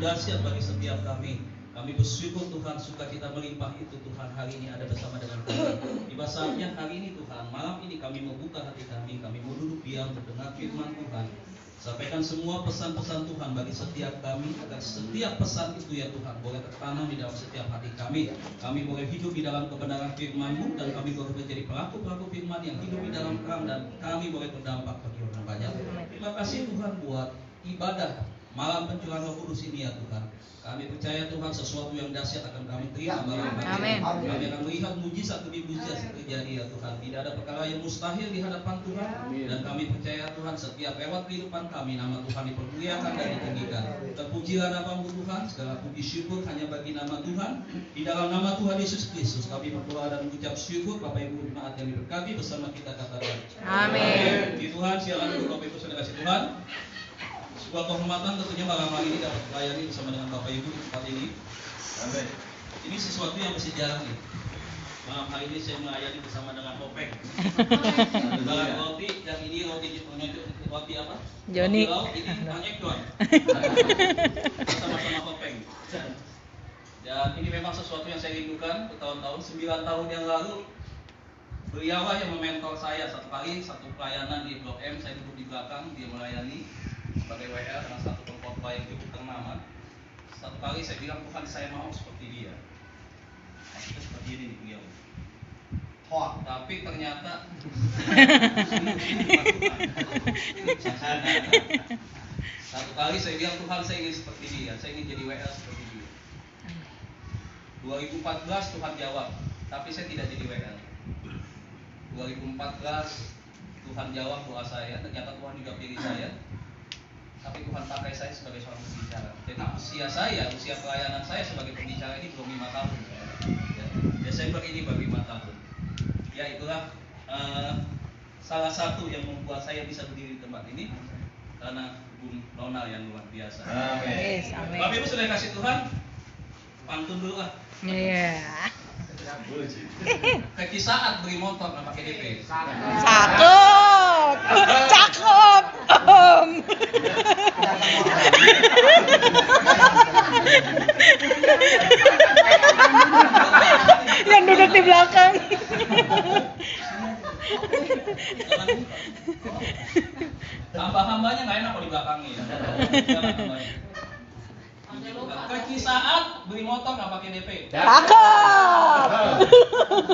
dahsyat bagi setiap kami. Kami bersyukur Tuhan, sukacita melimpah itu Tuhan hari ini ada bersama dengan kami. Tiba saatnya hari ini Tuhan, malam ini kami membuka hati kami mau duduk diam mendengar firman Tuhan. Sampaikan semua pesan-pesan Tuhan bagi setiap kami, agar setiap pesan itu ya Tuhan boleh tertanam di dalam setiap hati kami. Kami boleh hidup di dalam kebenaran firman-Mu, dan kami boleh menjadi pelaku-pelaku firman yang hidup di dalam terang, dan kami boleh berdampak bagi orang banyak. Terima kasih Tuhan buat ibadah malam pencurahan Roh Kudus ini ya Tuhan. Kami percaya Tuhan sesuatu yang dahsyat akan kami terima malam hari ini. Kami akan melihat mujizat demi mujizat terjadi ya Tuhan. Tidak ada perkara yang mustahil di hadapan Tuhan. Dan kami percaya Tuhan setiap lewat kehidupan kami nama Tuhan dipermuliakan dan ditinggikan. Terpujilah nama-Mu Tuhan. Segala puji syukur hanya bagi nama Tuhan. Di dalam nama Tuhan Yesus Kristus kami berdoa dan mengucap syukur. Bapak Ibu jemaat yang diberkati bersama kita katakan amin. Di Tuhan silakan duduk Bapak Ibu saudara kasih Tuhan. Sebuah kehormatan tentunya malam hari ini dapat melayani bersama dengan Bapak Ibu di tempat ini. Amin. Ini sesuatu yang masih jarang nih. Malam hari ini saya melayani bersama dengan Topeng. Bahan roti dan ini roti apa? Joni. Roti lauk ini tanyek doang. Sama-sama Topeng. Dan ini memang sesuatu yang saya rindukan bertahun-tahun. 9 tahun yang lalu beliau yang mementor saya satu kali satu pelayanan di Blok M. Saya duduk di belakang, dia melayani sebagai WL dengan satu pengkhotbah yang cukup ternama. Satu kali saya bilang, Tuhan saya mau seperti dia. Maksudnya seperti ini beliau. Tapi ternyata satu kali saya bilang, Tuhan saya ingin seperti dia, saya ingin jadi WL seperti dia. 2014 Tuhan jawab, tapi saya tidak jadi WL. 2014 Tuhan jawab doa saya, ternyata Tuhan juga pilih saya. Tapi Tuhan pakai saya sebagai seorang pembicara. Jadi usia pelayanan saya sebagai pembicara ini belum 5 tahun. Ya, Desember ini baru 5 tahun. Ya itulah salah satu yang membuat saya bisa berdiri di tempat ini, karena Bung Ronald yang luar biasa. Amin. Bapak Ibu sudah kasih Tuhan, pantun dulu lah. Iya. Kaki saat beli motor nggak pakai DP. Cakep. Yang duduk di belakang. Hamba-hambanya nggak enak kalau di belakangnya ya. Kaki saat beli motor nggak pakai DP. Cakep.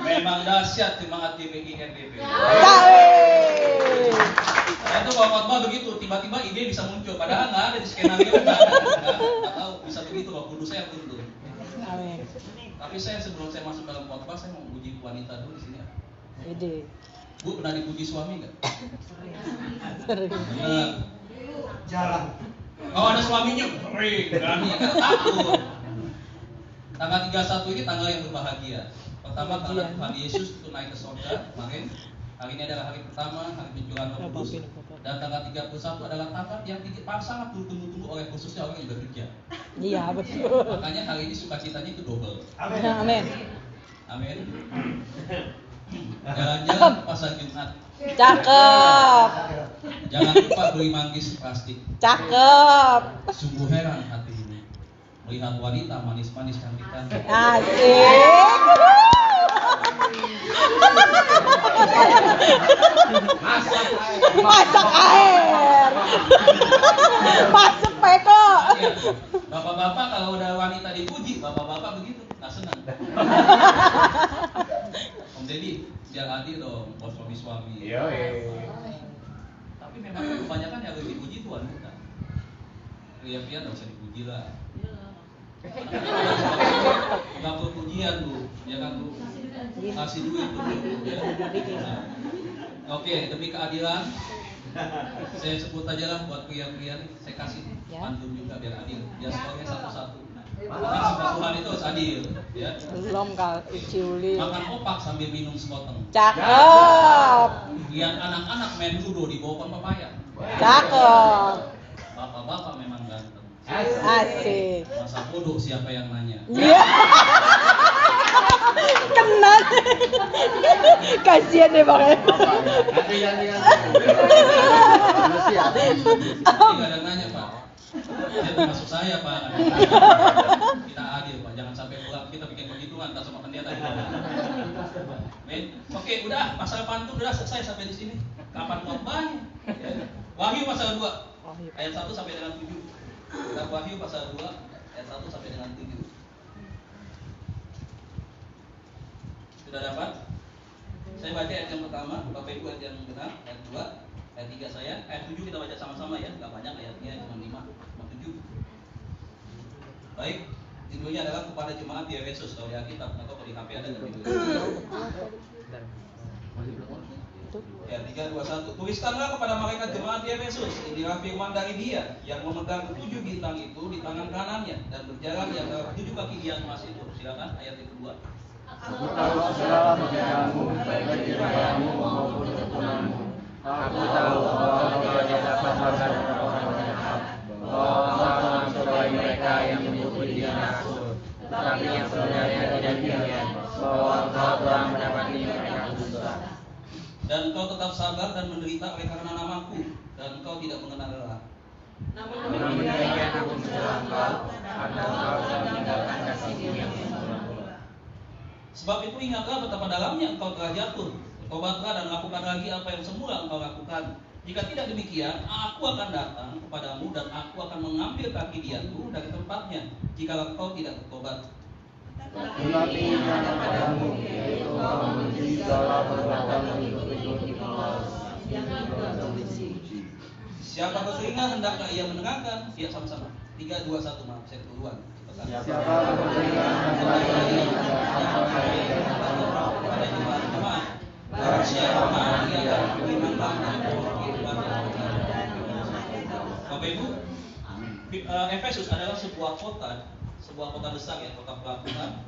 Memang dahsyat semangat GPI NDP. Cakep. Saya tuh kalau khotbah begitu, tiba-tiba ide bisa muncul. Padahal nggak ada di skenario, nggak ada. Nggak tahu bisa begitu, Bapak Kudu saya tuntun. Amin. Tapi saya sebelum saya masuk dalam khotbah, saya mau uji wanita dulu di sini. Ide. Bu, pernah dipuji suami nggak? Sering. Benar. Jarang. Oh, ada suaminya, sering, berani, nggak takut. Tanggal 31 ini tanggal yang berbahagia. Pertama, karena Tuhan Yesus itu naik ke surga kemarin. Hari ini adalah hari pertama, hari pencurahan Roh Kudus. Dan tanggal 31 adalah tanggal yang sangat ditunggu-tunggu oleh khususnya orang yang bekerja. Iya, betul. Makanya hari ini sukacitanya itu double. Amin. Amin. Jalan-jalan pasar Jumat. Cakep. Jangan lupa beli manggis plastik. Cakep. Sungguh heran hati ini melihat wanita manis-manis cantik-cantik. Asik. Masak air. Masak peko. Bapak-bapak kalau udah wanita dipuji, bapak-bapak begitu, nggak senang. Om Deddy, biar adil dong, bos suami-suami. Iya. Tapi memang kebanyakan yang lebih dipuji itu wanita. Pria-pria nggak usah dipuji lah. Nggak perlu pujian Bu, ya kan Bu? Kasih duit Bu. Ya. Nah. Oke, demi keadilan, saya sebut aja lah buat pria-pria, saya kasih pantun juga biar adil, biar skornya satu-satu. Karena sama Tuhan itu harus adil, ya. Belum kali ciuli. Makan opak sambil minum sekoteng. Cakep. Lihat anak-anak main ludo di bawah pohon pepaya. Cakep. Bapak-bapak memang ganteng. Asik. Masa bodoh siapa yang nanya? Iya. Kena. Kasihan deh Bang. Nanti. Ini nggak ada yang nanya Pak. Dia termasuk saya Pak. Kita adil Pak. Jangan sampai pulang kita bikin perhitungan tak sama pendeta. Oke, udah masalah pantun udah selesai sampai di sini. Kapan khotbahnya? Wahyu pasal 2 ayat 1 sampai dengan 7. Kitab Wahyu pasal 2 ayat 1 sampai dengan 7. Sudah dapat? Saya baca ayat yang pertama, Bapak Ibu ayat yang benar, ayat 2, ayat 3 saya, ayat 7 kita baca sama-sama ya, nggak banyak ayatnya, cuma 5, cuma 7. Baik, judulnya adalah kepada jemaat di Efesus, kalau di Alkitab atau kalau di HP ada judulnya. Ya, 3, 2, 1. Tuliskanlah kepada mereka jemaat di Efesus, inilah firman dari Dia yang memegang 7 bintang itu di tangan kanannya dan berjalan di antara 7 kaki Dia emas itu. Silakan ayat yang kedua. Aku tahu segala pekerjaanmu, baik kejiraanmu maupun ketekunanmu. Aku tahu bahwa engkau adalah sahabat orang jahat, bahwa engkau mencobai mereka yang menyebut diri rasul, tetapi yang sebenarnya tidak demikian, bahwa engkau telah mendapati mereka dusta. Dan engkau tetap sabar dan menderita oleh karena namaku, dan engkau tidak mengenal lelah. Namun demikian aku mencela engkau, karena engkau telah meninggalkan kasihmu yang sempurna. Sebab itu ingatlah betapa dalamnya engkau telah jatuh. Bertobatlah dan lakukan lagi apa yang semula engkau lakukan. Jika tidak demikian, aku akan datang kepadamu dan aku akan mengambil kaki dianmu dari tempatnya, jika engkau tidak bertobat. Tetapi ingat kepadamu, yaitu engkau membenci segala perbuatan mengikut-ikuti pemalas yang juga membenci. Siapa bertelinga hendaklah ia mendengarkan. Ya sama-sama. 3, 2, 1 maaf saya keduluan. Siapa bertelinga hendaklah ia mendengarkan. Barang siapa mau ia beriman Bapak Ibu, Efesus adalah sebuah kota besar ya, kota pelabuhan,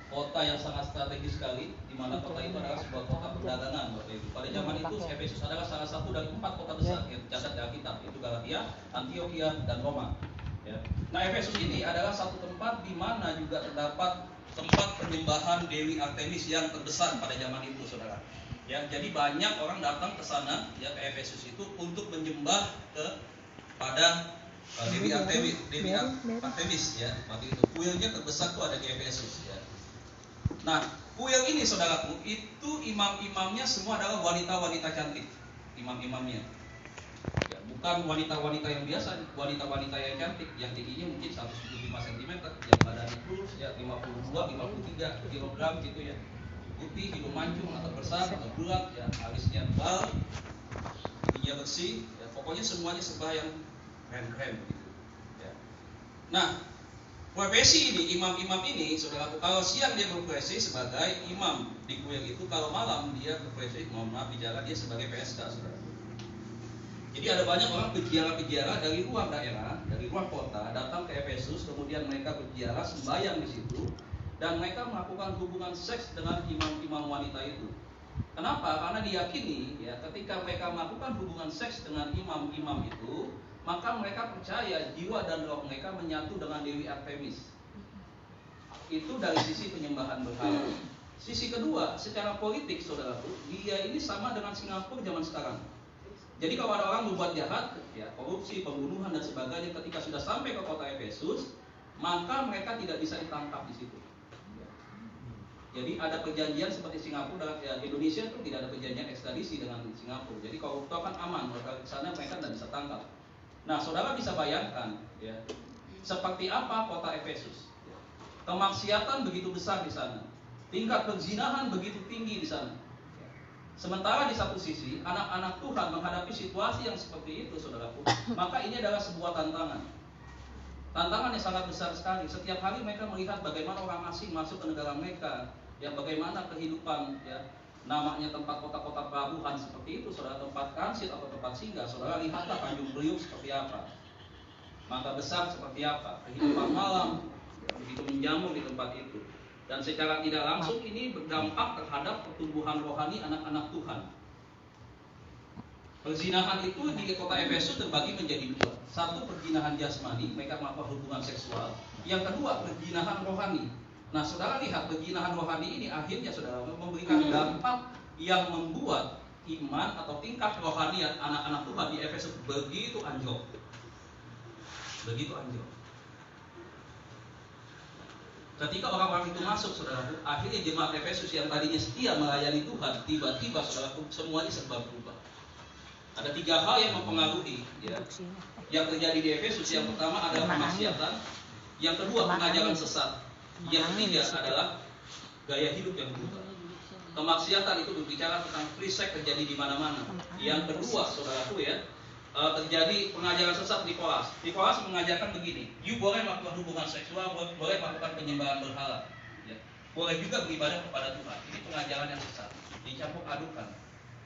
kota yang sangat strategis sekali, di mana kota itu adalah sebuah kota perdagangan, Bapak Ibu. Pada zaman itu Efesus adalah salah satu dari 4 kota besar yang tercatat di Alkitab, yaitu Galatia, Antioquia, dan Roma. Ya. Nah, Efesus ini adalah satu tempat di mana juga terdapat tempat penyembahan Dewi Artemis yang terbesar pada zaman itu, saudara. Ya, jadi banyak orang datang ke sana ya ke Efesus itu untuk menyembah kepada Dewi Artemis ya, waktu itu kuilnya terbesar tuh ada di Efesus ya. Nah, kuil ini saudaraku, itu imam-imamnya semua adalah wanita-wanita cantik, imam-imamnya. Ya, bukan wanita-wanita yang biasa, wanita-wanita yang cantik, yang tingginya mungkin 175 cm, yang badannya kurus ya 52-53 kg gitu ya. Putih, hidung mancung atau besar atau bulat ya, alisnya tebal, giginya bersih, ya, pokoknya semuanya serba yang keren-keren gitu. Ya. Nah, profesi ini, imam-imam ini, saudaraku, kalau siang dia berprofesi sebagai imam di kuil itu, kalau malam dia berprofesi, mohon maaf bicara, dia sebagai PSK, saudara. Jadi ada banyak orang peziarah-peziarah dari luar daerah, dari luar kota, datang ke Efesus, kemudian mereka berziarah, sembahyang di situ, dan mereka melakukan hubungan seks dengan imam-imam wanita itu. Kenapa? Karena diyakini, ya, ketika mereka melakukan hubungan seks dengan imam-imam itu, maka mereka percaya jiwa dan roh mereka menyatu dengan Dewi Artemis. Itu dari sisi penyembahan berhala. Sisi kedua, secara politik, saudaraku, dia ini sama dengan Singapura zaman sekarang. Jadi kalau ada orang berbuat jahat, ya, korupsi, pembunuhan dan sebagainya, ketika sudah sampai ke kota Efesus, maka mereka tidak bisa ditangkap di situ. Jadi ada perjanjian seperti Singapura, ya, Indonesia itu tidak ada perjanjian ekstradisi dengan Singapura. Jadi koruptor kan aman, mereka di sana mereka tidak bisa tangkap. Nah, saudara bisa bayangkan, ya, seperti apa kota Efesus. Ya. Kemaksiatan begitu besar di sana, tingkat perzinahan begitu tinggi di sana. Ya. Sementara di satu sisi, anak-anak Tuhan menghadapi situasi yang seperti itu, saudaraku, maka ini adalah sebuah tantangan. Tantangan yang sangat besar sekali. Setiap hari mereka melihat bagaimana orang asing masuk ke negara mereka, ya, bagaimana kehidupan, ya, namanya tempat kota-kota pelabuhan seperti itu, saudara, tempat transit atau tempat singgah. Saudara lihatlah Tanjung Priok seperti apa, Mangga Besar seperti apa, kehidupan malam begitu menjamur di tempat itu. Dan secara tidak langsung ini berdampak terhadap pertumbuhan rohani anak-anak Tuhan. Perzinahan itu di kota Efesus terbagi menjadi dua. Satu, perzinahan jasmani, mereka melakukan hubungan seksual. Yang kedua, perzinahan rohani. Nah, saudara lihat, perzinahan rohani ini akhirnya, saudara, memberikan dampak yang membuat iman atau tingkat rohaniat anak-anak Tuhan di Efesus begitu anjlok. Begitu anjlok. Ketika orang-orang itu masuk, saudaraku, akhirnya jemaat Efesus yang tadinya setia melayani Tuhan, tiba-tiba, saudaraku, semuanya serba berubah. Ada tiga hal yang mempengaruhi, ya, yang terjadi di Efesus. Yang pertama adalah kemaksiatan, yang kedua pengajaran sesat, yang ketiga adalah gaya hidup yang berubah. Kemaksiatan itu berbicara tentang free sex terjadi di mana-mana. Yang kedua, saudaraku, ya, terjadi pengajaran sesat Nikolas. Nikolas mengajarkan begini: you boleh melakukan hubungan seksual, boleh melakukan penyembahan berhala, ya, boleh juga beribadah kepada Tuhan. Ini pengajaran yang sesat, dicampur adukan.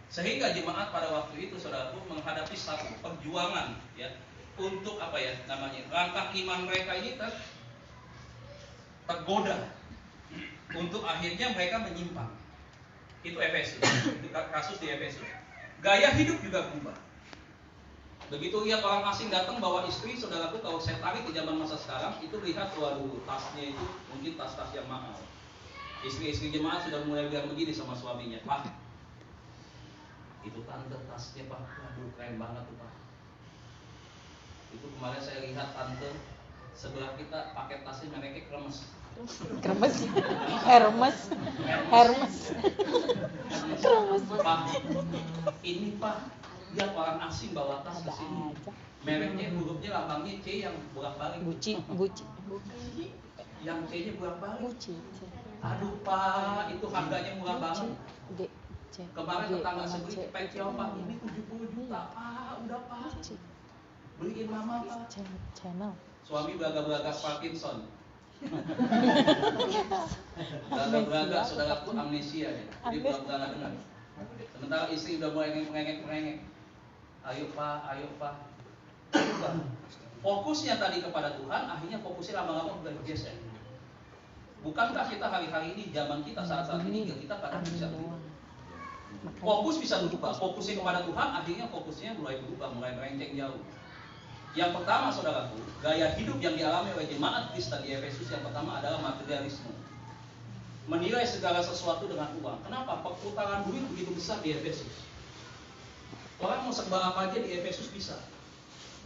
Sehingga jemaat pada waktu itu, saudaraku, menghadapi satu perjuangan, ya, untuk apa, ya, namanya, langkah iman mereka ini tergoda untuk akhirnya mereka menyimpang. Itu Efesus, itu kasus di Efesus. Gaya hidup juga berubah. Begitu lihat orang asing datang bawa istri, saudaraku, kalau saya tarik di zaman masa sekarang, itu lihat, waduh, tasnya itu mungkin tas-tas yang mahal. Istri-istri jemaat sudah mulai bilang begini sama suaminya, Pak, itu tante tasnya, Pak, waduh, keren banget tuh, Pak. Itu kemarin saya lihat tante sebelah kita pakai tasnya mereknya Hermes. Pak, ini, Pak, lihat orang asing bawa tas ke sini, mereknya, hurufnya, lambangnya C yang bolak-balik. Gucci. Yang C-nya bolak-balik. Aduh, Pak, itu harganya murah banget. Kemarin tetangga sebeli cepet, Pak, ini 70 juta, Pak, udah, Pak, beliin mama, Pak. Suami belaga-belaga Parkinson. Belaga-belaga, saudaraku, amnesia ya. Jadi belaga-belaga dengar. Sementara istri udah mulai merengek. Ayo, Pak. Fokusnya tadi kepada Tuhan, akhirnya fokusnya lama-lama udah bergeser. Bukankah kita hari-hari ini, zaman kita saat-saat ini, kita kadang bisa berubah. Fokus bisa berubah, fokusnya kepada Tuhan, akhirnya fokusnya mulai berubah, mulai melenceng jauh. Yang pertama, saudaraku, gaya hidup yang dialami oleh jemaat Kristen di Efesus yang pertama adalah materialisme. Menilai segala sesuatu dengan uang. Kenapa? Perputaran duit begitu besar di Efesus. Orang mau serba apa aja di Efesus bisa.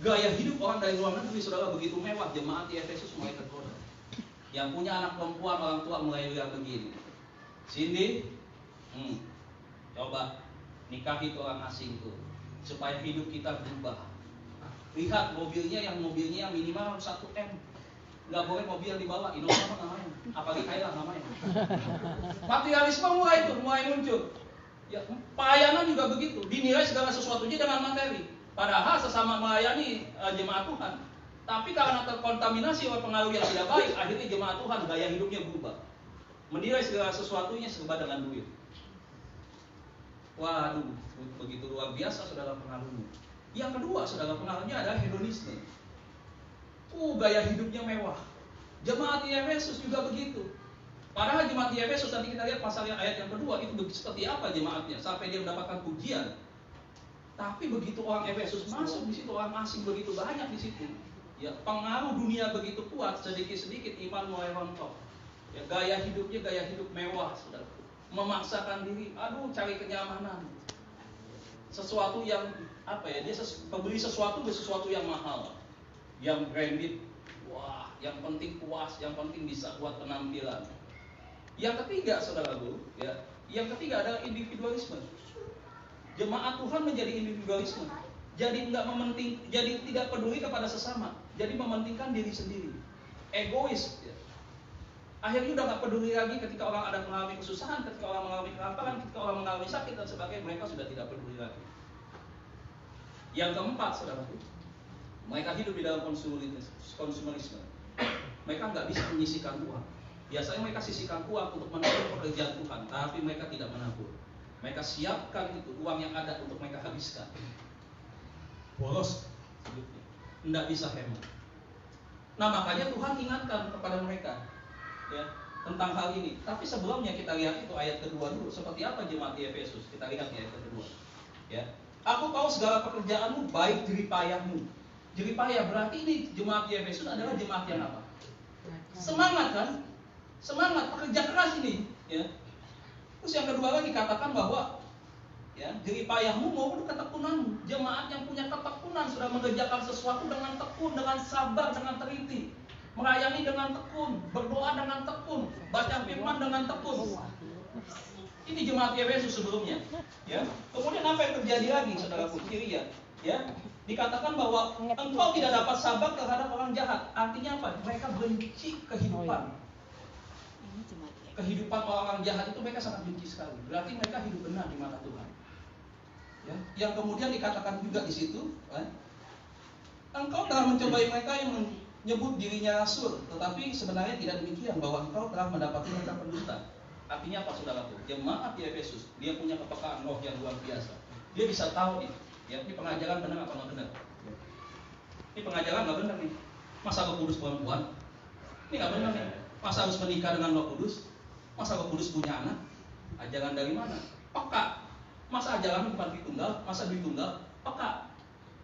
Gaya hidup orang dari luar negeri, saudara, begitu mewah. Jemaat di Efesus mulai tergoda. Yang punya anak perempuan, orang tua mulai bilang begini, Cindy, coba nikahi itu orang asing tuh, supaya hidup kita berubah. Lihat mobilnya yang minimal 1M. Nggak boleh mobil dibawa, Innova nggak main, apalagi Kayla nggak main. Materialisme mulai muncul. Ya, pelayanan juga begitu, dinilai segala sesuatunya dengan materi. Padahal sesama melayani jemaat Tuhan, tapi karena terkontaminasi oleh pengaruh yang tidak baik, akhirnya jemaat Tuhan gaya hidupnya berubah, menilai segala sesuatunya serba dengan duit. Waduh, begitu luar biasa saudara pengaruhnya. Yang kedua, saudara pengaruhnya adalah hedonisme. Gaya hidupnya mewah. Jemaat di Efesus juga begitu. Padahal jemaat di Efesus, nanti kita lihat pasal ayat yang kedua, itu seperti apa jemaatnya sampai dia mendapatkan pujian. Tapi begitu orang Efesus masuk di situ, orang asing begitu banyak di situ. Ya, pengaruh dunia begitu kuat, sedikit-sedikit iman mulai rontok. Ya, gaya hidupnya gaya hidup mewah, saudara. Memaksakan diri, cari kenyamanan. Sesuatu yang dia membeli sesuatu yang mahal, yang branded. Wah, yang penting puas, yang penting bisa buat penampilan. Yang ketiga, saudaraku, yang ketiga adalah individualisme. Jemaat Tuhan menjadi individualisme. Jadi tidak peduli kepada sesama. Jadi mementingkan diri sendiri. Egois. Ya. Akhirnya udah nggak peduli lagi ketika orang ada mengalami kesusahan, ketika orang mengalami kelaparan, ketika orang mengalami sakit dan sebagainya, mereka sudah tidak peduli lagi. Yang keempat, saudaraku, mereka hidup di dalam konsumerisme. Mereka nggak bisa menyisihkan uang. Biasanya mereka sisihkan uang untuk menabur pekerjaan Tuhan, tapi mereka tidak menabur. Mereka siapkan itu uang yang ada untuk mereka habiskan. Boros, tidak bisa hemat. Nah, makanya Tuhan ingatkan kepada mereka tentang hal ini. Tapi sebelumnya kita lihat itu ayat kedua dulu. Seperti apa jemaat di Efesus? Kita lihat ayat kedua. Aku tahu segala pekerjaanmu baik jeripayahmu. Jeripayah berarti ini jemaat di Efesus adalah jemaat yang apa? Semangat kan? Semangat, pekerja keras ini. Terus yang kedua lagi katakan bahwa jeripayahmu maupun ketekunanmu. Jemaat yang punya ketekunan sudah mengerjakan sesuatu dengan tekun, dengan sabar, dengan teliti, melayani dengan tekun, berdoa dengan tekun, baca firman dengan tekun. Ini jemaat Efesus sebelumnya. Kemudian apa yang terjadi lagi, saudaraku? Kiri dikatakan bahwa engkau tidak dapat sabar terhadap orang jahat. Artinya apa? Mereka benci kehidupan. Kehidupan orang jahat itu mereka sangat benci sekali. Berarti mereka hidup benar di mata Tuhan. Yang kemudian dikatakan juga di situ, engkau telah mencobai mereka yang menyebut dirinya rasul, tetapi sebenarnya tidak demikian, bahwa engkau telah mendapati mereka pendusta. Artinya apa, saudaraku? Jemaat di Efesus dia punya kepekaan roh yang luar biasa. Dia bisa tahu nih, ini pengajaran benar apa nggak benar. Ini pengajaran nggak benar nih. Masa Roh Kudus perempuan? Ini nggak benar nih. Masa harus menikah dengan Roh Kudus? Masa Roh Kudus punya anak? Ajaran dari mana? Peka. Masa ajaran bukan Tritunggal? Masa Duitunggal? Peka.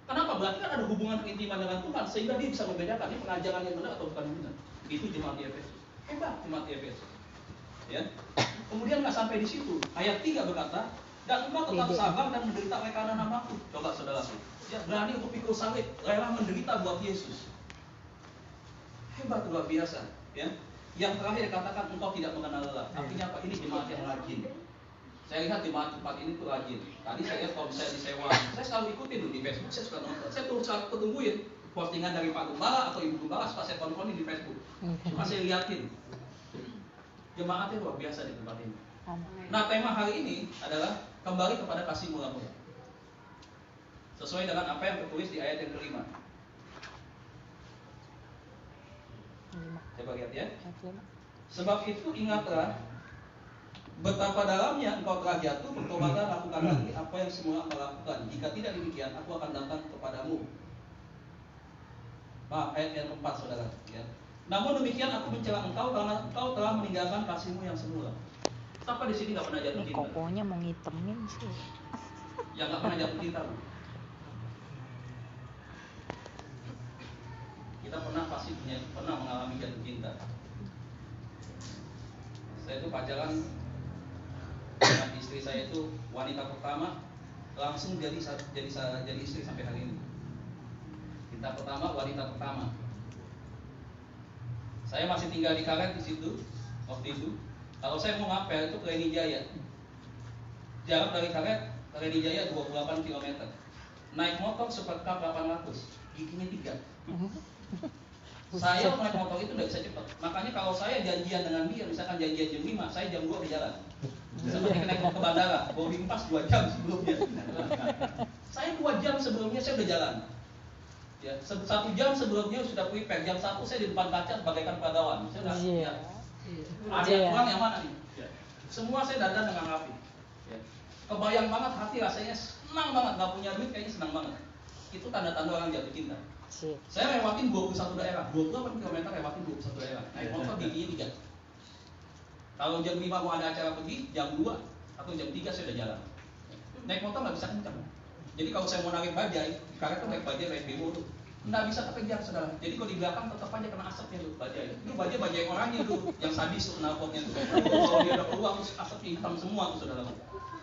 Kenapa? Berarti kan ada hubungan keintiman dengan Tuhan, sehingga dia bisa membedakan ini pengajaran yang benar atau bukan yang benar. Itu jemaat di Efesus. Hebat jemaat di Efesus. Kemudian nggak sampai di situ. Ayat 3 berkata, dan engkau tetap sabar dan menderita oleh karena namaku. Coba saudaraku, berani untuk pikul salib, rela menderita buat Yesus. Hebat, luar biasa. Yang terakhir dikatakan engkau tidak mengenal lelah. Artinya apa? Ini jemaat yang rajin. Saya lihat jemaat tempat ini tuh rajin. Tadi saya lihat kalau misalnya disewa, saya selalu ikutin di Facebook, saya suka nonton. Saya tuh selalu ketungguin postingan dari Pak Gembala atau Ibu Gembala, suka saya tontonin di Facebook. Suka saya liatin. Jemaatnya luar biasa di tempat ini. Nah, tema hari ini adalah kembali kepada kasih mula-mula. Sesuai dengan apa yang tertulis di ayat yang kelima. Coba lihat ya. Sebab itu ingatlah betapa dalamnya engkau telah jatuh, bertobatlah, lakukan lagi apa yang semula engkau lakukan. Jika tidak demikian, aku akan datang kepadamu. Ayat yang keempat, saudara. Namun demikian aku mencela engkau karena engkau telah meninggalkan kasihmu yang semula. Siapa di sini nggak pernah jatuh cinta? Kokonya mau ngitemin sih. Yang nggak pernah jatuh cinta, Bu? Kita pasti pernah mengalami jatuh cinta. Saya itu pacaran dengan istri saya itu wanita pertama, langsung jadi istri sampai hari ini. Cinta pertama, wanita pertama. Saya masih tinggal di Karet di situ waktu itu. Kalau saya mau ngapel itu ke Leni Jaya. Jarak dari Karet ke Leni Jaya 28 km. Naik motor Super Cup 800, giginya 3. Saya naik motor itu tidak bisa cepat. Makanya kalau saya janjian dengan dia, misalkan janjian jam 5, saya jam 2 di jalan. Seperti naik ke bandara, boarding pass 2 jam sebelumnya. Saya 2 jam sebelumnya saya udah jalan. Ya, 1 jam sebelumnya sudah prepare. Jam 1 saya di depan kaca bagaikan padawan. Saya udah ya. Ada kurang yang mana nih? Ya. Semua saya dandan dengan rapi. Ya. Kebayang banget hati rasanya senang banget, nggak punya duit kayaknya senang banget. Itu tanda-tanda orang jatuh cinta. Saya lewatin 21 daerah, 28 km lewatin 21 daerah. Naik motor giginya 3. Kalau jam 5 mau ada acara pergi, jam 2 atau jam 3 saya udah jalan. Naik motor nggak bisa kencang. Jadi kalau saya mau narik bajai, karena naik bajai naik bemo tuh, nggak bisa kekejar saudara. Jadi kalau di belakang tetap aja kena asapnya tuh bajai. Itu bajai orangnya tuh, yang sadis tuh knalpotnya tuh. Kalau dia udah keluar terus asapnya hitam semua tuh saudara.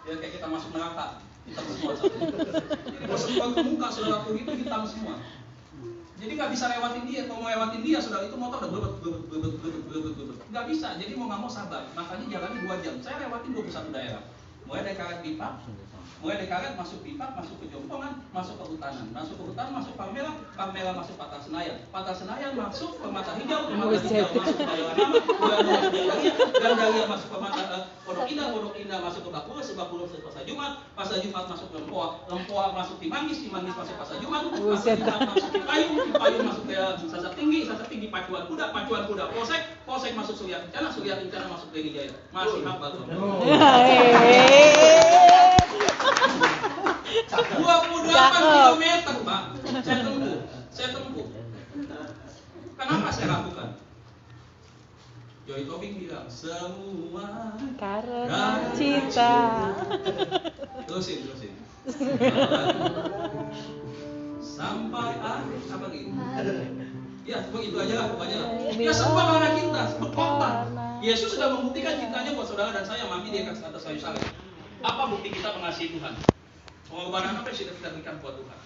Ya kayak kita masuk neraka, hitam semua asapnya. Jadi kalau semua ke muka saudara tuh itu hitam semua. Jadi nggak bisa lewatin dia. Kalau mau lewatin dia saudara itu motor udah blebet. Nggak bisa. Jadi mau nggak mau sabar. Makanya jalannya 2 jam. Saya lewatin 21 daerah. Mulai dari Karet Pipa, mulai dari Karet masuk Pipa, masuk ke Jompongan, masuk ke Hutanan, masuk Palmera, masuk Pasar Senayan, masuk ke Mata Hijau, masuk ke Bayoranama, Gandaria masuk ke Pondok Indah masuk ke Bakulas ke Pasar Jumat masuk ke Lempoa masuk Timangis masuk Pasar Jumat masuk Cipayung masuk ke Sasak Tinggi Pacuan Kuda, Polsek masuk Surya Kencana masuk ke Leni Jaya. Masih hafal. 28 km Pak, saya tempuh. Kenapa saya lakukan? Joy Tobing bilang semua karena cinta. Terusin. Sampai akhir apa lagi? Ya, begitu aja lah. Ya semua karena cinta, berkorban. Yesus sudah membuktikan cintanya buat saudara dan saya mati di atas kayu salib. Apa bukti kita mengasihi Tuhan? Pengorbanan apa yang sudah kita berikan buat Tuhan?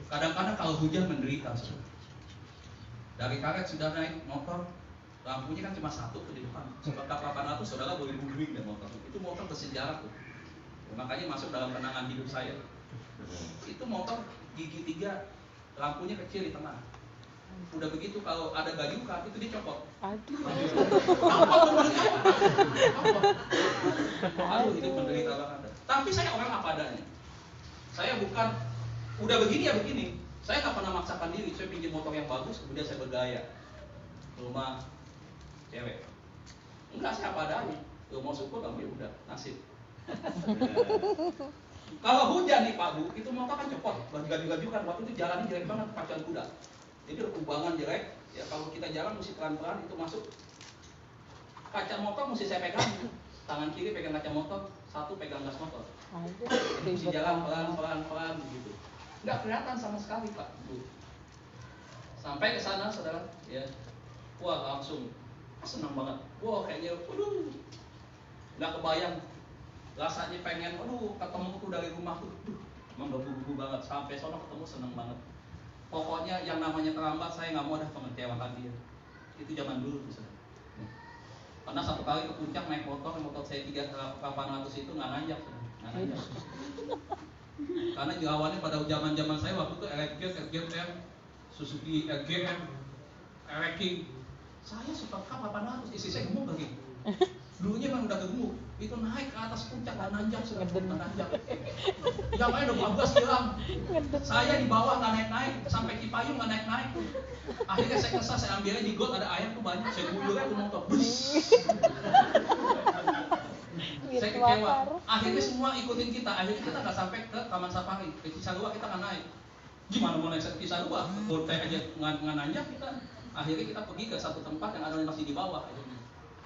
Kadang-kadang kalau hujan menderita, dari Karet sudah naik motor, lampunya kan cuma 1 tuh di depan. Sebab 800 saudara boleh guling dan motor. Itu motor bersejarah tuh. Makanya masuk dalam kenangan hidup saya. Itu motor gigi 3, lampunya kecil di tengah. Udah begitu kalau ada gayukan itu dicopot. Aduh, itu menderita banget. Tapi saya orang apa adanya. Saya bukan udah begini ya begini. Saya nggak pernah maksakan diri. Saya pinjam motor yang bagus, kemudian saya bergaya ke rumah cewek. Enggak, saya apa adanya. Tuh mau syukur kamu ya udah nasib. Kalau hujan nih Pak Bu, itu motor kan cepot, gaju-gajukan. Waktu itu jalannya jelek banget, Pacuan Kuda. Jadi kubangan jelek, ya kalau kita jalan mesti pelan-pelan itu masuk. Kaca motor mesti saya pegang, tangan kiri pegang kaca motor, satu pegang gas motor. Jadi mesti jalan pelan-pelan begitu. Nggak kelihatan sama sekali Pak Bu. Sampai ke sana saudara, ya, wah langsung senang banget. Wah kayaknya, nggak kebayang. Rasanya pengen, ketemu tuh dari rumah tuh, menggebu-gebu banget. Sampai sono ketemu seneng banget. Pokoknya yang namanya terlambat saya nggak mau ada mengecewakan dia. Itu zaman dulu misalnya. Karena satu kali ke puncak naik motor saya 800 itu nggak nanjak. Karena jawabannya pada zaman saya waktu itu RGM, Suzuki RGM, King. Saya Super Cup 800, isi saya gemuk lagi. Dulunya memang udah gemuk, itu naik ke atas puncak nggak nanjak, yang lain udah bablas hilang. Saya di bawah nggak naik, sampai Cipayung nggak naik. Akhirnya saya kesal, saya ambilnya di got ada air tuh banyak, saya guyurnya tuh motor. Saya kecewa. Akhirnya semua ikutin kita. Akhirnya kita nggak sampai ke Taman Safari, ke Cisarua kita nggak naik. Gimana mau naik ke Cisarua? Botai aja nggak nanjak kita. Akhirnya kita pergi ke satu tempat yang ada masih di bawah.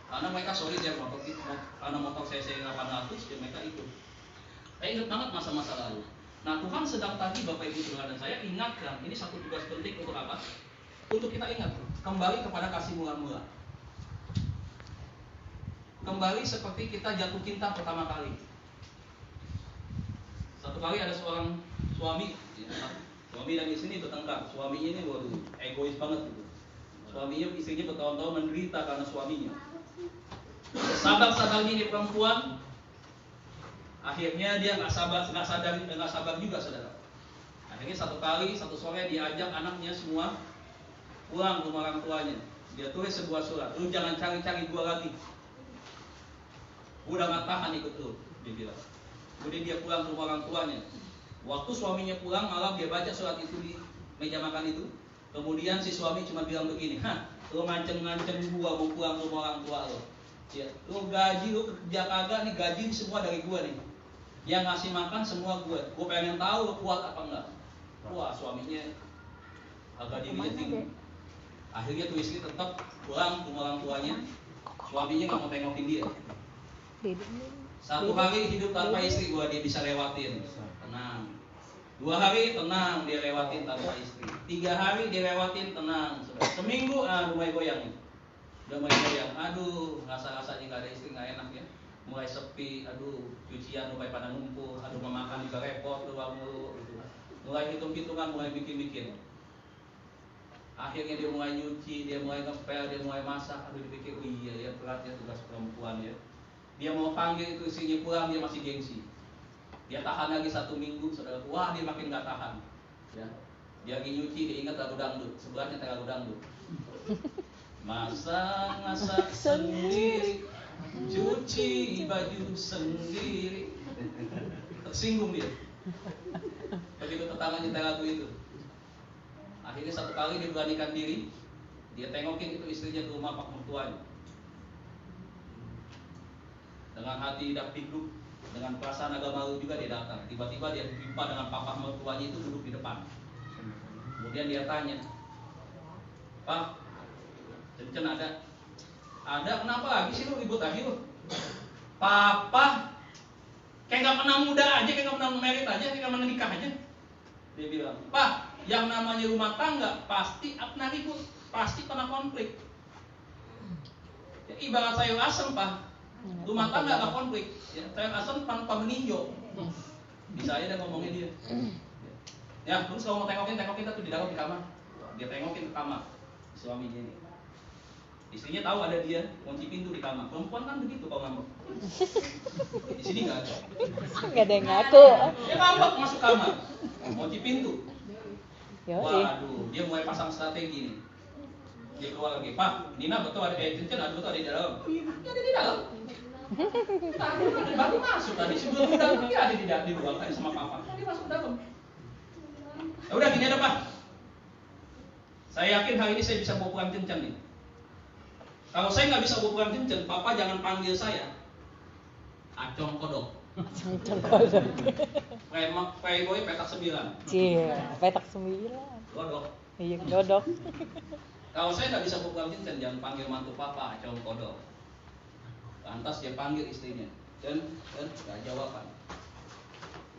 Karena mereka solid ya motor itu, karena motor CC 800 ya mereka ikut. Saya ingat banget masa-masa lalu. Nah Tuhan sedang tadi Bapak Ibu Saudara dan saya ingatkan, ini satu tugas penting untuk apa? Untuk kita ingat, kembali kepada kasih mula-mula. Kembali seperti kita jatuh cinta pertama kali. Satu kali ada seorang suami dan istri ini bertengkar. Suaminya ini waduh egois banget gitu. Istrinya bertahun-tahun menderita karena suaminya. Sabar-sabarnya ini perempuan, akhirnya dia nggak sabar juga, saudara. Akhirnya satu sore diajak anaknya semua pulang ke rumah orang tuanya. Dia tulis sebuah surat, lu jangan cari-cari gua lagi. Udah nggak tahan ikut lu, dia bilang. Kemudian dia pulang ke rumah orang tuanya. Waktu suaminya pulang malam dia baca surat itu di meja makan itu. Kemudian si suami cuma bilang begini, lu ngancem-ngancem gua mau pulang ke rumah orang tua lu. Ya, lu kerja kagak nih, gaji semua dari gua nih. Yang ngasih makan semua gua pengen tahu lu kuat apa enggak. Wah, suaminya agak dirinya tinggi. Akhirnya tuh istri tetap pulang ke rumah orang tuanya. Suaminya nggak mau tengokin dia. Satu hari hidup tanpa istri dia bisa lewatin, tenang. 2 hari tenang dia lewatin tanpa istri. 3 hari dia lewatin tenang. Seminggu mulai goyang. Udah mulai goyang. Aduh, rasa-rasanya nggak ada istri nggak enak ya. Mulai sepi. Aduh, cucian mulai pada numpuk. Aduh, memakan juga repot keluar mulu. Gitu. Mulai hitung-hitungan, mulai bikin-bikin. Akhirnya dia mulai nyuci, dia mulai ngepel, dia mulai masak. Aduh, dipikir, oh iya ya berat ya tugas perempuan ya. Dia mau panggil itu istrinya pulang, dia masih gengsi. Dia tahan lagi 1 minggu, saudara. Wah, dia makin nggak tahan. Ya. Dia lagi nyuci, dia ingat lagu dangdut. Sebelahnya lagu dangdut. Masak sendiri, cuci baju sendiri. Tersinggung dia. Begitu tetangganya nyetel lagu itu. Akhirnya satu kali dia beranikan diri, dia tengokin itu istrinya ke rumah pak mertuanya. Dengan hati tidak pinduk, dengan perasaan agak malu juga dia datang. Tiba-tiba dia jumpa dengan papa mertuanya itu duduk di depan. Kemudian dia tanya, Pak, Cencen ada kenapa lagi sih lu ribut lagi lu? Papa, kayak gak pernah muda aja, kayak gak pernah merit aja, kayak gak pernah nikah aja. Dia bilang, Pak, yang namanya rumah tangga pasti pernah ribut, pasti pernah konflik. Ya, ibarat sayur asem, Pak. Rumah tangga gak konflik, ya, sayur asem tanpa meninjau. Bisa aja dia ngomongin dia. Ya, terus kalau mau tengokin tuh di dalam di kamar. Dia tengokin ke kamar suaminya ini. Istrinya tahu ada dia, kunci pintu di kamar. Perempuan kan begitu kalau ngambek. Di sini nggak ada. Nggak ada yang ngaku. Dia ngambek masuk kamar, kunci pintu. Yoi. Waduh, dia mulai pasang strategi nih. Dia keluar lagi, Pak, Nina betul ada Cincin, betul ada di dalam. Iya, ada di dalam. Tadi baru masuk tadi sebelum di dalam dia ada di luar tadi sama Papa. Tadi masuk ke dalam. Ya udah gini ada Pak. Saya yakin hari ini saya bisa bawa pulang Cincin nih. Kalau saya nggak bisa bawa pulang Cincin, Papa jangan panggil saya Acong Kodok. Acong Kodok. Playboy petak 9. Cie, petak 9. Kodok. Iya, Kodok. Kalau saya nggak bisa bawa pulang Cincin, jangan panggil mantu Papa Acong Kodok. Lantas dia panggil istrinya, dan nggak ada jawaban.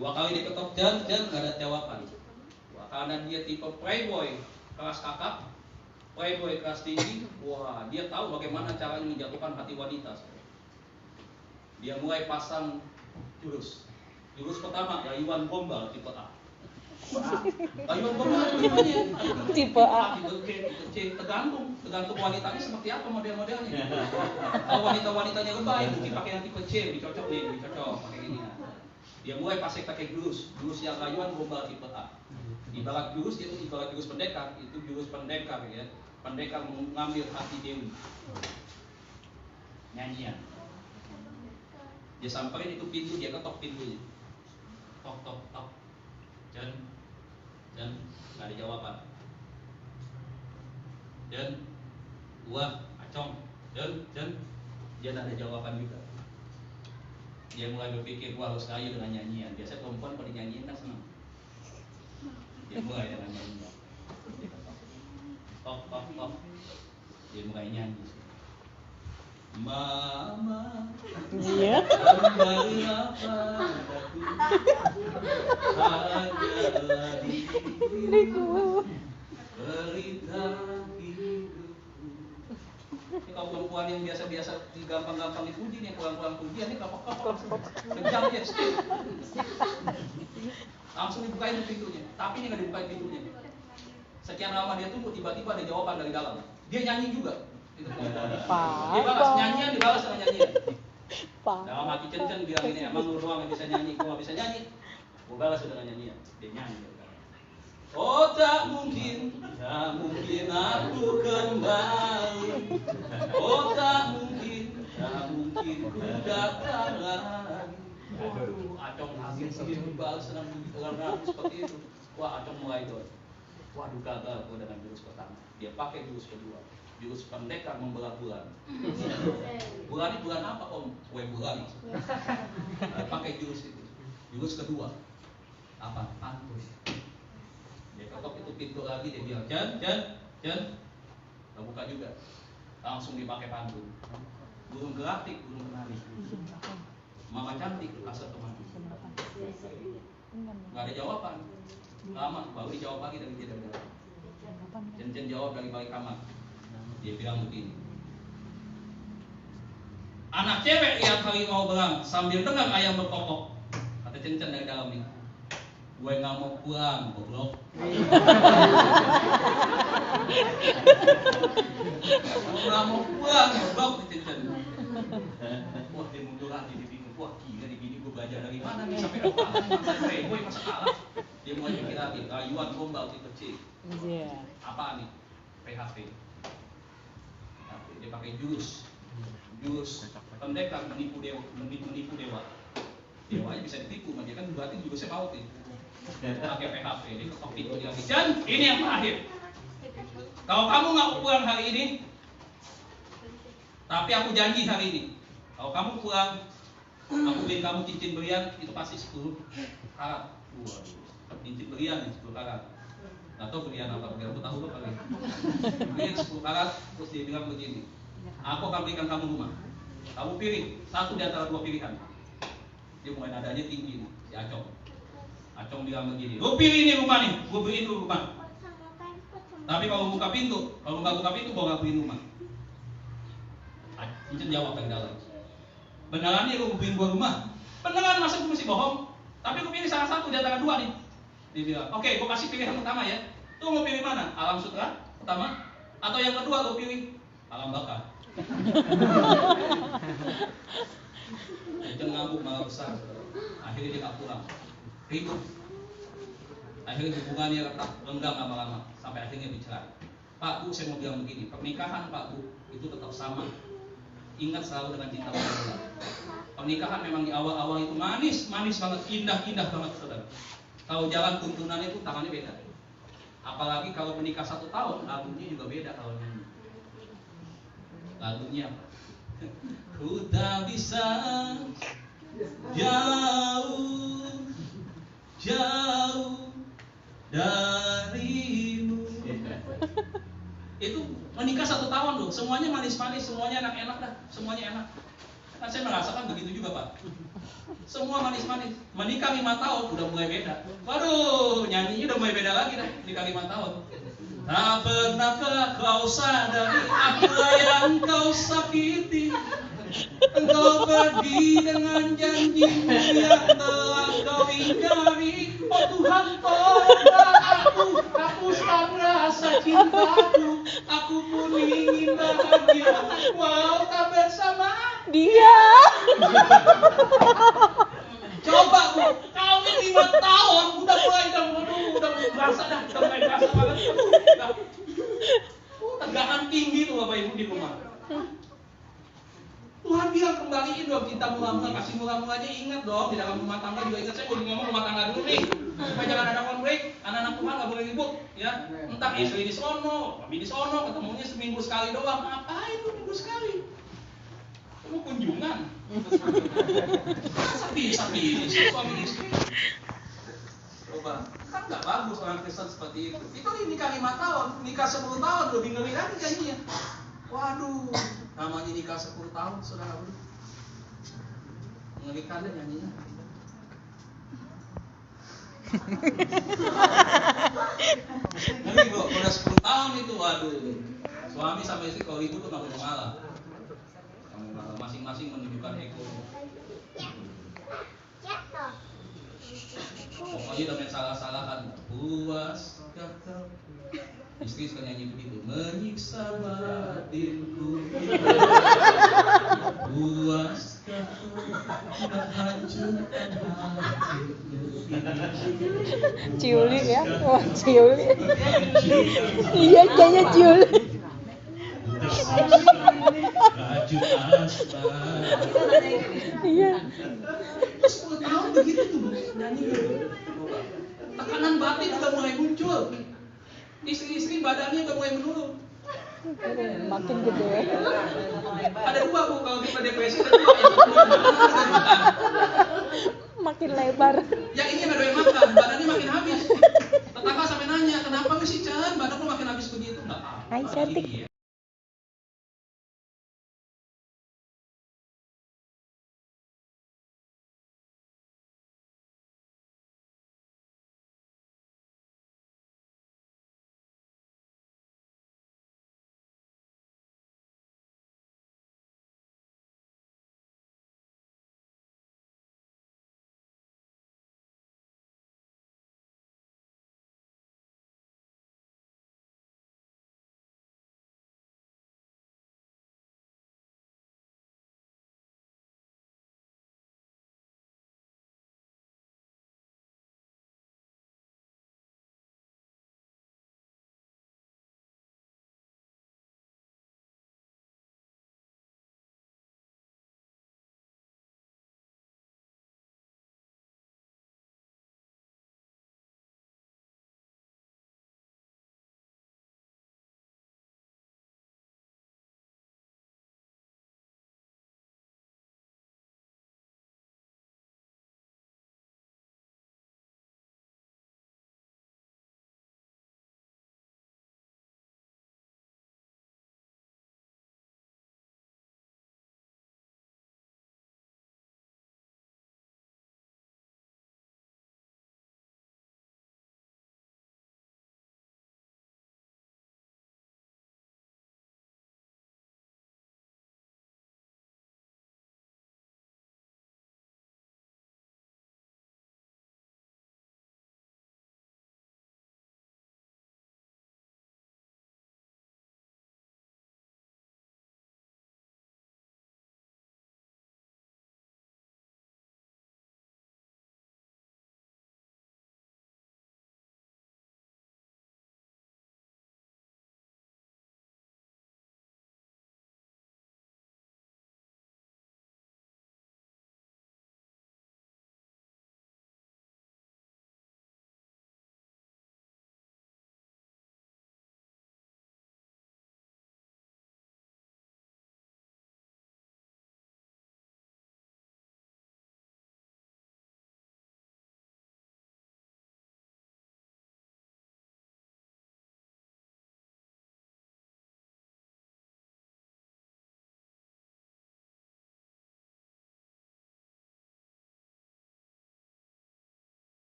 2 kali diketok dan nggak ada jawaban. Karena dia tipe playboy kelas kakap, playboy kelas tinggi, wah dia tahu bagaimana caranya menjatuhkan hati wanita. Dia mulai pasang jurus pertama Iwan Gombal tipe A. Iwan Gombal Tipe A. Tipe C, tergantung wanitanya seperti apa model-modelnya. Kalau wanitanya lebay mungkin pakai yang tipe C, dicocok pakai ini. Dia mulai pakai jurus yang Iwan Gombal tipe A. Ibarat jurus itu ibarat jurus pendekar, itu jurus pendekar ya. Pendekar mengambil hati Dewi. Nyanyian. Dia samperin itu pintu, dia ketok pintunya. Tok. Dan nggak ada jawaban. Dan gua Acong dan dia nggak ada jawaban juga. Dia mulai berpikir gua harus kayu dengan nyanyian. Biasanya perempuan pada nyanyiin kan senang. Dia mulai dengan nyanyian. Tok. Dia mulai nyanyi. Mama, Iya. kembali apa hanyalah dirimu, berita hidupku. Ini kalau perempuan yang biasa-biasa gampang-gampang dipuji nih, pulang-pulang pujian ini kapok-kapok, kejam ya. Langsung dibukain pintunya. Tapi ini nggak dibukain pintunya. Sekian lama dia tunggu, tiba-tiba ada jawaban dari dalam. Dia nyanyi juga. Itu. Dia balas nyanyian, dibalas dengan nyanyian. Dalam hati Cen bilang ini, emang lu doang yang bisa nyanyi, gua nggak bisa nyanyi. Gua balas dengan nyanyian. Dia nyanyi. Oh tak mungkin aku kembali. Oh tak mungkin ku datang lagi. Aduh, Acong nangis begitu balas dengan seperti itu. Wah, Acong mulai down. Waduh, gagal aku dengan jurus pertama. Dia pakai jurus kedua. Jurus pendekar membelah bulan. Bulan ini bulan apa om? Kue bulan. Pakai jurus itu. Jurus kedua. Apa? Pantun. Dia ketok itu pintu lagi, dia bilang, Jan. Kita buka juga. Langsung dipakai pantun. Burung gelatik, burung kenari. Mama cantik, asal teman. Gak ada jawaban. Lama, baru dijawab lagi dari dia dari dalam. Cen jawab dari balik kamar. Dia bilang begini. Anak cewek lihat harimau belang sambil dengar ayam berkokok. Kata Cen dari dalam nih. Gue nggak mau pulang, goblok. Nggak mau pulang, goblok, Cen. Wah, dia mundur lagi, dia bingung. Wah, gila nih bini gue belajar dari mana nih sampai kalah. Sampai gue masa kalah. Dia mulai mikir lagi, rayuan gombal tipe C. Apa nih? PHP. Dia pakai jurus pendekar menipu dewa. Dewanya bisa ditipu, dia kan berarti jurusnya maut nih. Pakai PHP, dia ketok pintu dia lagi. Dan ini yang terakhir. Kalau kamu nggak pulang hari ini, tapi aku janji hari ini, kalau kamu pulang, aku beliin kamu cincin berlian itu pasti 10 karat. Cincin berlian 10 karat. Atau berlian apa? Biar aku tahu kali. Berlian 10 karat, terus dia bilang begini. Aku akan berikan kamu rumah. Kamu pilih satu di antara dua pilihan. Dia mulai nadanya tinggi nih, si Acong. Acong bilang begini, lu pilih ini rumah nih, gue beliin lu rumah. Tapi kalau buka pintu, kalau nggak buka pintu, gue nggak beliin rumah. Cincin jawab dari dalam. Beneran nih lu beliin gue rumah? Beneran, masa gue mesti bohong? Tapi gue pilih salah satu di antara dua nih. Dia bilang, oke, gue kasih pilihan pertama ya. Tuh mau pilih mana? Alam sutra pertama, atau yang kedua lu pilih alam bakar. Cincin ngambuk malah besar. Akhirnya dia nggak pulang. Ribut. Akhirnya hubungannya retak, renggang lama-lama sampai akhirnya bercerai. Pak Bu, saya mau bilang begini, pernikahan Pak Bu itu tetap sama. Ingat selalu dengan cinta mula. Pernikahan memang di awal-awal itu manis banget, indah banget saudara. Kalau jalan tuntunan itu tangannya beda. Apalagi kalau menikah 1 tahun, lagunya juga beda kalau nyanyi. Lagunya apa? Ku tak bisa jauh darimu. Itu menikah 1 tahun loh, semuanya manis-manis, semuanya enak-enak dah, semuanya enak. Kan saya merasakan begitu juga Pak. Semua manis-manis. Menikah 5 tahun udah mulai beda. Waduh, nyanyinya udah mulai beda lagi dah. Menikah 5 tahun. Tak pernahkah kau sadari apa yang kau sakiti? Engkau pergi dengan janjimu yang telah kau ingkari. Oh Tuhan, tolonglah aku, hapuskan rasa cintaku. Aku pun ingin bahagia, walau tak bersama Dia. Coba Bu, kau ini 5 tahun udah mulai udah berasa dah, udah mulai berasa banget. Tegangan tinggi tuh Bapak Ibu di rumah. Tuhan bilang kembaliin dong cinta mula-mula, kasih mula-mula aja, ingat dong di dalam rumah tangga juga ingat. Saya mau ngomong rumah tangga dulu nih, supaya jangan ada konflik. Anak-anak Tuhan nggak boleh ribut, ya. Entah istri di sono, suami di sono, ketemunya seminggu sekali doang. Ngapain tuh minggu sekali? Kamu kunjungan. Bisa suami istri. Coba, kan nggak bagus orang Kristen seperti itu. Itu nikah 5 tahun, nikah 10 tahun lebih ngeri lagi jadinya. Waduh, namanya nikah 10 tahun, saudara. Mengerikan deh nyanyinya. Ngeri bro, udah 10 tahun itu, waduh. Suami sama istri kalau itu tuh nggak boleh ngalah. Masing-masing menunjukkan ego. Pokoknya udah main salah-salahan. Puaskah kau? Istri suka nyanyi begitu, menyiksa batinku. Puaskah kau menghancurkan hatiku? Ciuli ya, wah ciuli. Iya kayaknya ciuli. Rajut asmara. Iya. 10 tahun begitu tuh nyanyi gitu. Tekanan batin udah mulai muncul. Istri-istri badannya udah mulai menurun. Makin gede. Ada dua bu, kalau kita depresi ada dua. Makin lebar. Yang ini ada yang makan, badannya makin habis. Tetangga sampai nanya, kenapa sih Chan, badan lu makin habis begitu? Nggak apa-apa. Hai, cantik. Ini ya.